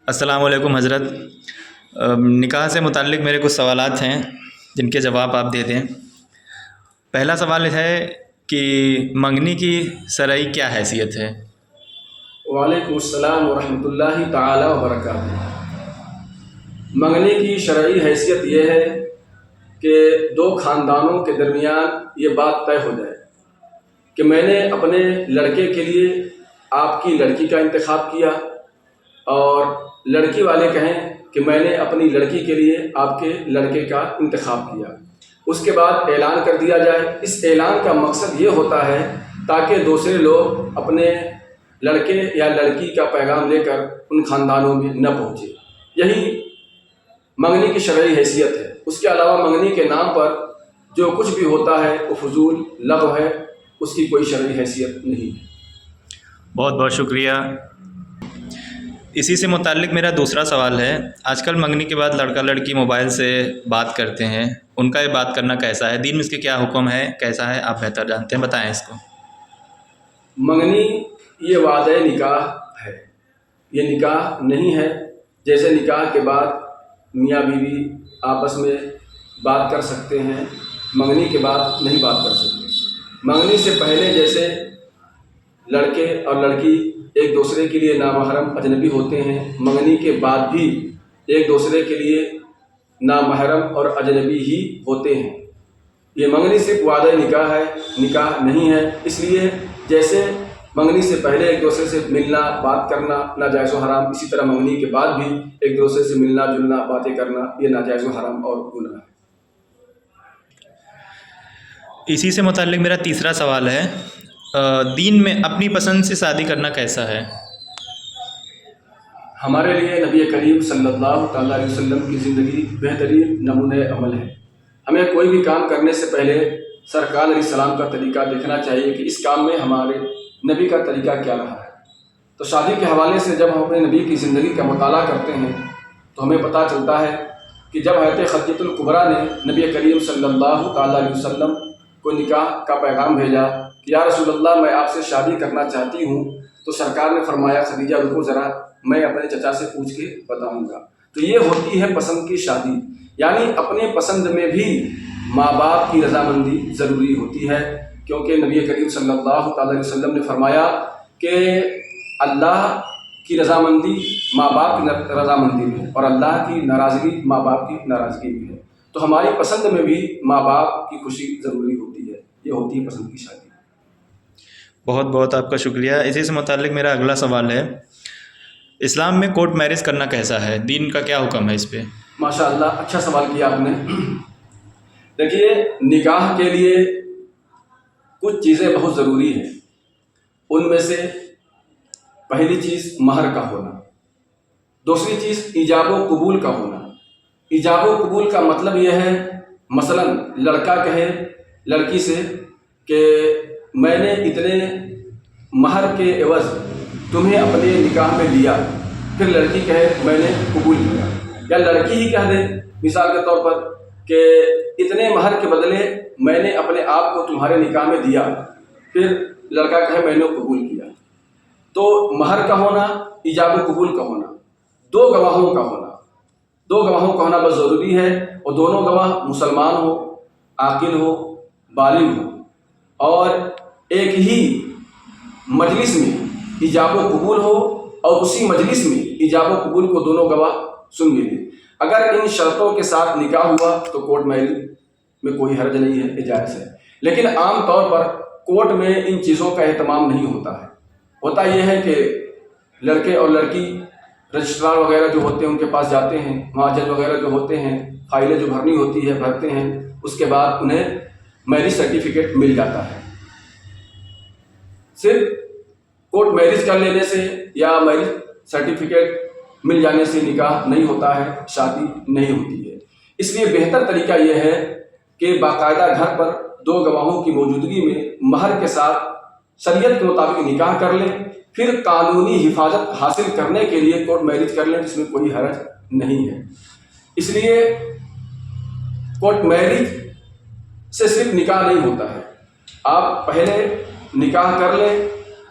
السلام علیکم حضرت۔ نکاح سے متعلق میرے کچھ سوالات ہیں جن کے جواب آپ دے دیں۔ پہلا سوال ہے کہ منگنی کی شرعی کیا حیثیت ہے؟ وعلیکم السلام ورحمۃ اللہ تعالی وبرکاتہ۔ منگنی کی شرعی حیثیت یہ ہے کہ دو خاندانوں کے درمیان یہ بات طے ہو جائے کہ میں نے اپنے لڑکے کے لیے آپ کی لڑکی کا انتخاب کیا اور لڑکی والے کہیں کہ میں نے اپنی لڑکی کے لیے آپ کے لڑکے کا انتخاب کیا۔ اس کے بعد اعلان کر دیا جائے۔ اس اعلان کا مقصد یہ ہوتا ہے تاکہ دوسرے لوگ اپنے لڑکے یا لڑکی کا پیغام لے کر ان خاندانوں میں نہ پہنچے۔ یہی منگنی کی شرعی حیثیت ہے۔ اس کے علاوہ منگنی کے نام پر جو کچھ بھی ہوتا ہے وہ فضول لغو ہے، اس کی کوئی شرعی حیثیت نہیں ہے۔ بہت بہت شکریہ۔ اسی سے متعلق میرا دوسرا سوال ہے، آج کل منگنی کے بعد لڑکا لڑکی موبائل سے بات کرتے ہیں، ان کا یہ بات کرنا کیسا ہے؟ دین میں اس کے کیا حکم ہے، کیسا ہے؟ آپ بہتر جانتے ہیں، بتائیں اس کو۔ منگنی یہ وعدہ نکاح ہے، یہ نکاح نہیں ہے۔ جیسے نکاح کے بعد میاں بیوی آپس میں بات کر سکتے ہیں، منگنی کے بعد نہیں بات کر سکتے۔ منگنی سے پہلے جیسے لڑکے اور لڑکی ایک دوسرے کے لیے نامحرم اجنبی ہوتے ہیں، منگنی کے بعد بھی ایک دوسرے کے لیے نامحرم اور اجنبی ہی ہوتے ہیں۔ یہ منگنی صرف وعدہ نکاح ہے، نکاح نہیں ہے۔ اس لیے جیسے منگنی سے پہلے ایک دوسرے سے ملنا، بات کرنا ناجائز و حرام، اسی طرح منگنی کے بعد بھی ایک دوسرے سے ملنا جلنا، باتیں کرنا یہ ناجائز و حرام اور گناہ ہے۔ اسی سے متعلق میرا تیسرا سوال ہے، دین میں اپنی پسند سے شادی کرنا کیسا ہے؟ ہمارے لیے نبی کریم صلی اللہ تعالیٰ علیہ وسلم کی زندگی بہترین نمونۂ عمل ہے۔ ہمیں کوئی بھی کام کرنے سے پہلے سرکار علیہ السلام کا طریقہ دیکھنا چاہیے کہ اس کام میں ہمارے نبی کا طریقہ کیا رہا ہے۔ تو شادی کے حوالے سے جب ہم اپنے نبی کی زندگی کا مطالعہ کرتے ہیں تو ہمیں پتہ چلتا ہے کہ جب حضرت خدیجۃ الکبریٰ نے نبی کریم صلی اللہ تعالیٰ علیہ وسلم کو نکاح کا پیغام بھیجا کہ یا رسول اللہ میں آپ سے شادی کرنا چاہتی ہوں، تو سرکار نے فرمایا خدیجہ رکو ذرا، میں اپنے چچا سے پوچھ کے بتاؤں گا۔ تو یہ ہوتی ہے پسند کی شادی، یعنی اپنے پسند میں بھی ماں باپ کی رضامندی ضروری ہوتی ہے، کیونکہ نبی کریم صلی اللہ تعالیٰ علیہ وسلم نے فرمایا کہ اللہ کی رضامندی ماں باپ کی رضامندی میں ہے اور اللہ کی ناراضگی ماں باپ کی ناراضگی میں ہے۔ تو ہماری پسند میں بھی ماں باپ کی خوشی ضروری ہوتی ہے، یہ ہوتی ہے پسند کی شادی۔ بہت بہت آپ کا شکریہ۔ اسی سے متعلق میرا اگلا سوال ہے، اسلام میں کورٹ میرج کرنا کیسا ہے؟ دین کا کیا حکم ہے اس پہ؟ ماشاء اللہ، اچھا سوال کیا آپ نے۔ دیکھیے، نکاح کے لیے کچھ چیزیں بہت ضروری ہیں۔ ان میں سے پہلی چیز مہر کا ہونا، دوسری چیز ایجاب و قبول کا ہونا۔ ایجاب و قبول کا مطلب یہ ہے، مثلا لڑکا کہے لڑکی سے کہ میں نے اتنے مہر کے عوض تمہیں اپنے نکاح میں لیا، پھر لڑکی کہے میں نے قبول کیا، یا لڑکی ہی کہہ دے مثال کے طور پر کہ اتنے مہر کے بدلے میں نے اپنے آپ کو تمہارے نکاح میں دیا، پھر لڑکا کہے میں نے قبول کیا۔ تو مہر کا ہونا، ایجاب و قبول کا ہونا، دو گواہوں کا ہونا، دو گواہوں کا ہونا بس ضروری ہے، اور دونوں گواہ مسلمان ہو، عاقل ہو، بالغ ہو، اور ایک ہی مجلس میں ایجاب و قبول ہو، اور اسی مجلس میں ایجاب و قبول کو دونوں گواہ سن بھی لیں۔ اگر ان شرطوں کے ساتھ نکاح ہوا تو کورٹ میرج میں کوئی حرج نہیں ہے، جائز ہے۔ لیکن عام طور پر کورٹ میں ان چیزوں کا اہتمام نہیں ہوتا ہے۔ ہوتا یہ ہے کہ لڑکے اور لڑکی رجسٹرار وغیرہ جو ہوتے ہیں ان کے پاس جاتے ہیں، وہاں جج وغیرہ جو ہوتے ہیں، فائلیں جو بھرنی ہوتی ہے بھرتے ہیں، اس کے بعد انہیں میرج سرٹیفکیٹ مل جاتا ہے۔ صرف کورٹ میرج کر لینے سے یا میرج سرٹیفکیٹ مل جانے سے نکاح نہیں ہوتا ہے، شادی نہیں ہوتی ہے۔ اس لیے بہتر طریقہ یہ ہے کہ باقاعدہ گھر پر دو گواہوں کی موجودگی میں مہر کے ساتھ شریعت کے مطابق نکاح کر لیں، پھر قانونی حفاظت حاصل کرنے کے لیے کورٹ میرج کر لیں، جس میں کوئی حرج نہیں ہے۔ اس لیے کورٹ میرج سے صرف نکاح نہیں ہوتا ہے، آپ پہلے نکاح کر لیں،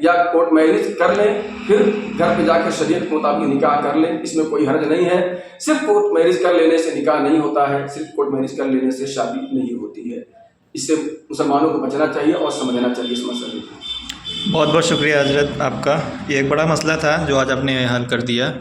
یا کورٹ میرج کر لیں، پھر گھر پہ جا کے شریعت کے مطابق نکاح کر لیں، اس میں کوئی حرج نہیں ہے۔ صرف کورٹ میرج کر لینے سے نکاح نہیں ہوتا ہے، صرف کورٹ میرج کر لینے سے شادی نہیں ہوتی ہے۔ اس سے مسلمانوں کو بچنا چاہیے اور سمجھنا چاہیے اس مسئلے کو۔ بہت بہت شکریہ حضرت آپ کا، یہ ایک بڑا مسئلہ تھا جو آج آپ نے حل کر دیا۔